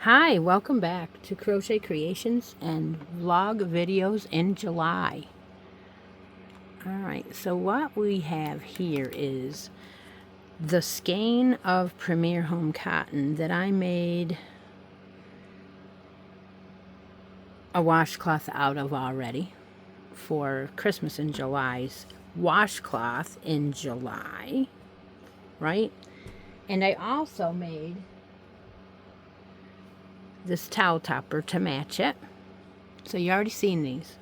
Hi, welcome back to Crochet Creations and Vlog Videos in July. Alright, so what we have here is the skein of Premier Home Cotton that I made a washcloth out of already for Christmas in July's washcloth in July, right? And I also made this towel topper to match it. So you already seen these.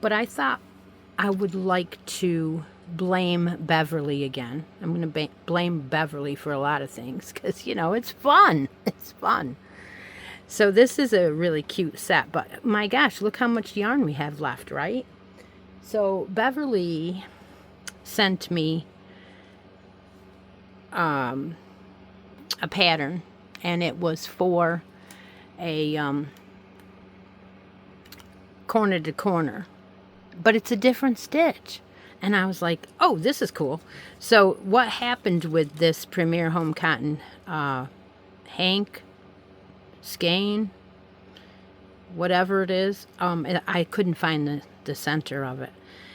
But I thought I would like to blame Beverly again. I'm going to blame Beverly for a lot of things because, it's fun. It's fun. So this is a really cute set, but my gosh, look how much yarn we have left, right? So Beverly sent me a pattern, and it was for a corner to corner, but it's a different stitch. And I was like, oh, this is cool. So what happened with this Premier Home Cotton hank, skein, whatever it is, I couldn't find the center of it.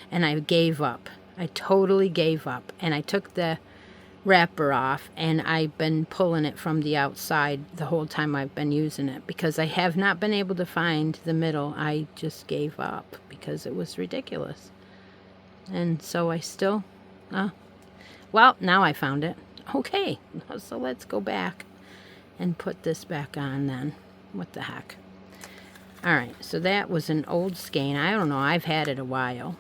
And I gave up. I totally gave up. And I took the wrapper off, and I've been pulling it from the outside the whole time I've been using it because I have not been able to find the middle. I just gave up because it was ridiculous. And so I still, well, now I found it. Okay, so let's go back and put this back on then. What the heck? All right, so that was an old skein. I don't know, I've had it a while.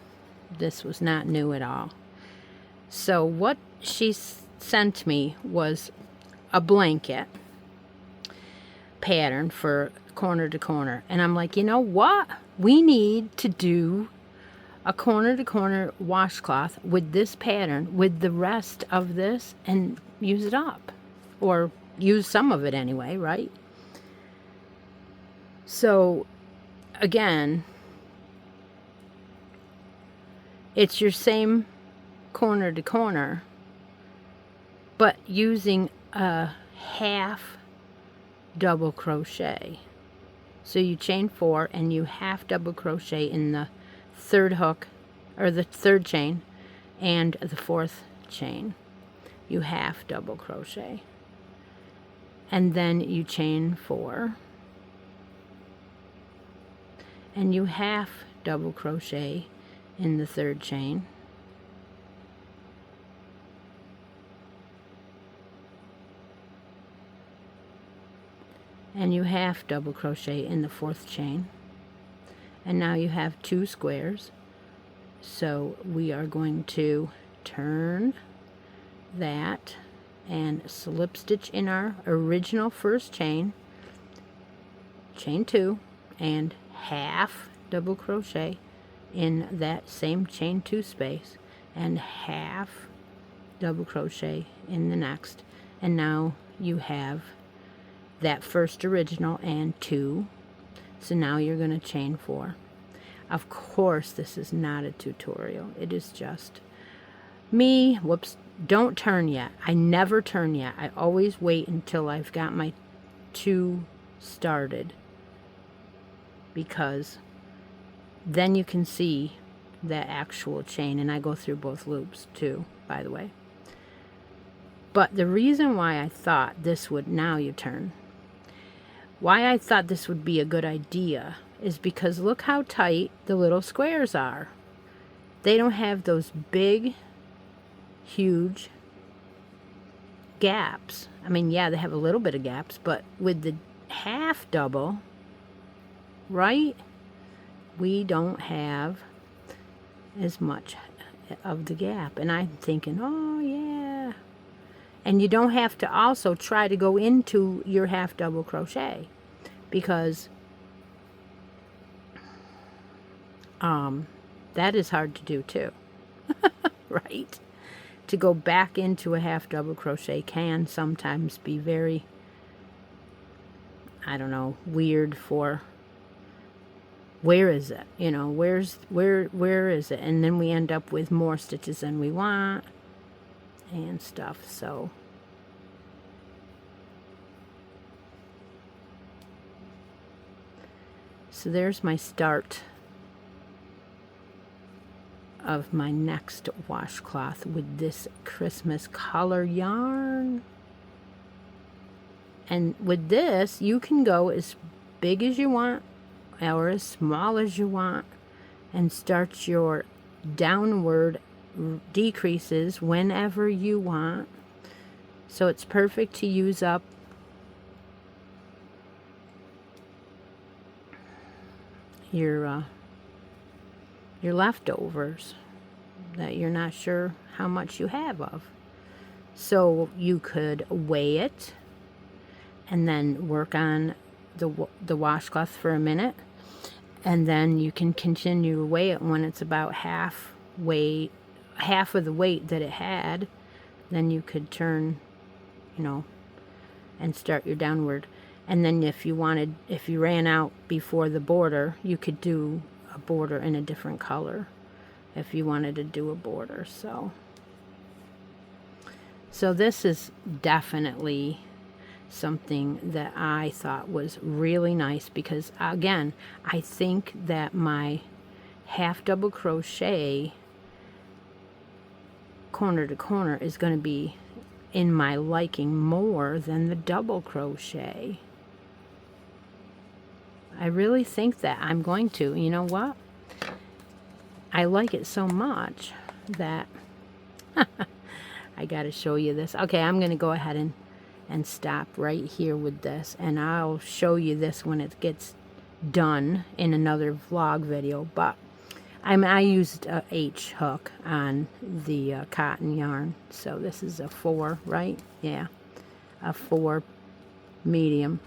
This was not new at all. So what she sent me was a blanket pattern for corner to corner. And I'm like, you know what? We need to do a corner to corner washcloth with this pattern, with the rest of this, and use it up. Or use some of it anyway, right? So, again, it's your same corner to corner, but using a half double crochet. So you chain 4 and you half double crochet in the third hook, or the third chain, and the fourth chain. You half double crochet. And then you chain 4. And you half double crochet in the third chain. And you half double crochet in the fourth chain. And now you have 2 squares. So we are going to turn that and slip stitch in our original first chain, chain 2, and half double crochet in that same chain 2 space, and half double crochet in the next. And now you have that first original and 2. So now you're going to chain 4. Of course, this is not a tutorial. It is just me. Whoops. Don't turn yet. I never turn yet. I always wait until I've got my 2 started, because then you can see the actual chain. And I go through both loops too, by the way. But the reason why I thought this would, now you turn, why I thought this would be a good idea is because look how tight the little squares are. They don't have those big, huge gaps. I mean, yeah, they have a little bit of gaps, but with the half double, right, we don't have as much of the gap. And I'm thinking, oh yeah. And you don't have to also try to go into your half double crochet, because that is hard to do too. Right? To go back into a half double crochet can sometimes be very, I don't know, weird for, where is it? Where is it? And then we end up with more stitches than we want and stuff. So So there's my start of my next washcloth with this Christmas color yarn. And with this, you can go as big as you want or as small as you want and start your downward decreases whenever you want. So it's perfect to use up your leftovers that you're not sure how much you have of. So you could weigh it and then work on the washcloth for a minute, and then you can continue to weigh it when it's about half of the weight that it had. Then you could turn, and start your downward. And then if you ran out before the border, you could do a border in a different color if you wanted to do a border. So this is definitely something that I thought was really nice, because again, I think that my half double crochet corner to corner is going to be in my liking more than the double crochet. I really think that I'm going to. You know what? I like it so much that I got to show you this. Okay, I'm going to go ahead and stop right here with this, and I'll show you this when it gets done in another vlog video. But I used a H hook on the cotton yarn, so this is a 4, right? Yeah, a 4 medium,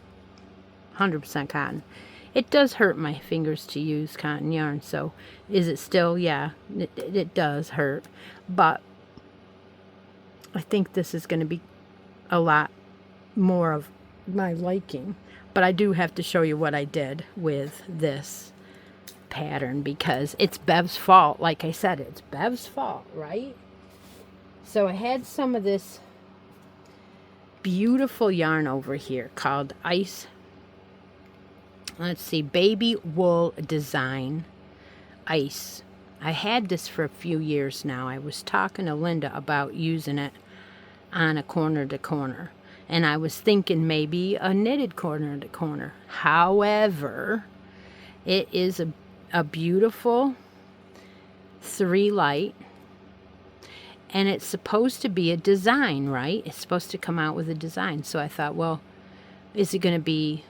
100% cotton. It does hurt my fingers to use cotton yarn, so is it still? Yeah, it does hurt, but I think this is going to be a lot more of my liking. But I do have to show you what I did with this pattern, because it's Bev's fault. Like I said, it's Bev's fault, right? So I had some of this beautiful yarn over here called Baby Wool Design Ice. I had this for a few years now. I was talking to Linda about using it on a corner to corner, and I was thinking maybe a knitted corner to corner. However, it is a beautiful 3 light, and it's supposed to be a design, right? It's supposed to come out with a design. So I thought, well, is it going to be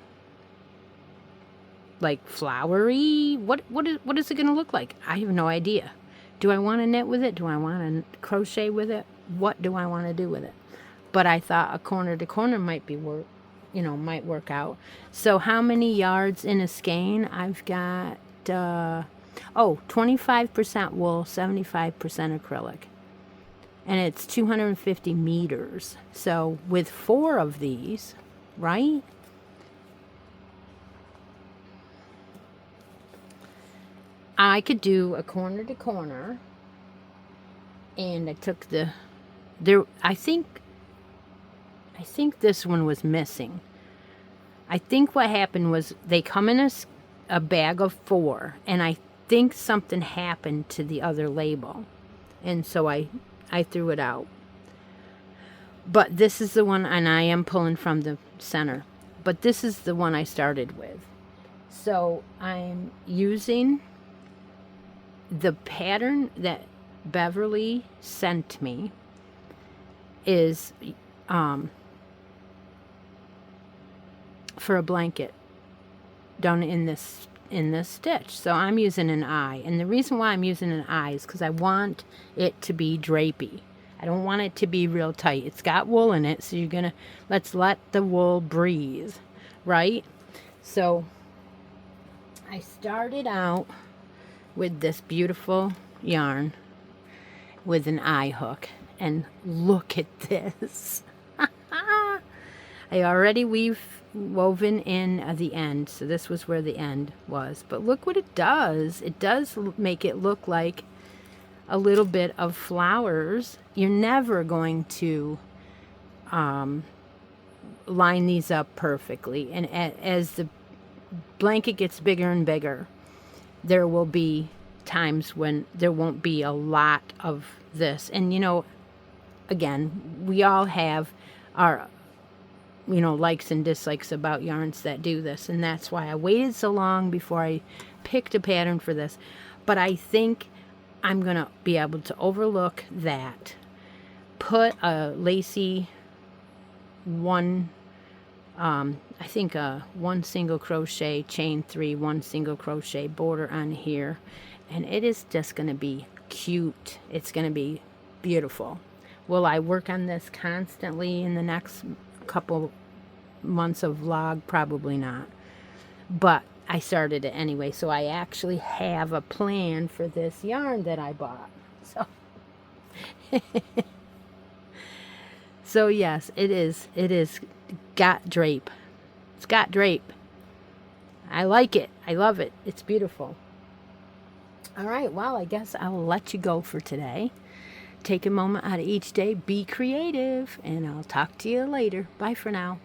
like flowery? What is it going to look like? I have no idea. Do I want to knit with it? Do I want to crochet with it? What do I want to do with it? But I thought a corner to corner might work out. So how many yards in a skein? I've got 25% wool, 75% acrylic, and it's 250 meters. So with 4 of these, right? I could do a corner to corner, and I took I think this one was missing. I think what happened was they come in a bag of 4, and I think something happened to the other label, and so I threw it out. But this is the one, and I am pulling from the center, but this is the one I started with. So I'm using the pattern that Beverly sent me is for a blanket done in this stitch. So I'm using an eye, and the reason why I'm using an eye is because I want it to be drapey. I don't want it to be real tight. It's got wool in it, so let's let the wool breathe, right? So I started out with this beautiful yarn with an eye hook, and look at this. I already woven in the end, so this was where the end was, but look what it does. It does make it look like a little bit of flowers. You're never going to line these up perfectly, and as the blanket gets bigger and bigger, there will be times when there won't be a lot of this. And, again, we all have our, likes and dislikes about yarns that do this. And that's why I waited so long before I picked a pattern for this. But I think I'm going to be able to overlook that. Put a lacy one single crochet, chain 3, 1 single crochet border on here, and it is just going to be cute. It's going to be beautiful. Will I work on this constantly in the next couple months of vlog? Probably not, but I started it anyway, so I actually have a plan for this yarn that I bought. So yes, it is got drape. It's got drape. I like it. I love it. It's beautiful. All right, well, I guess I'll let you go for today. Take a moment out of each day. Be creative, and I'll talk to you later. Bye for now.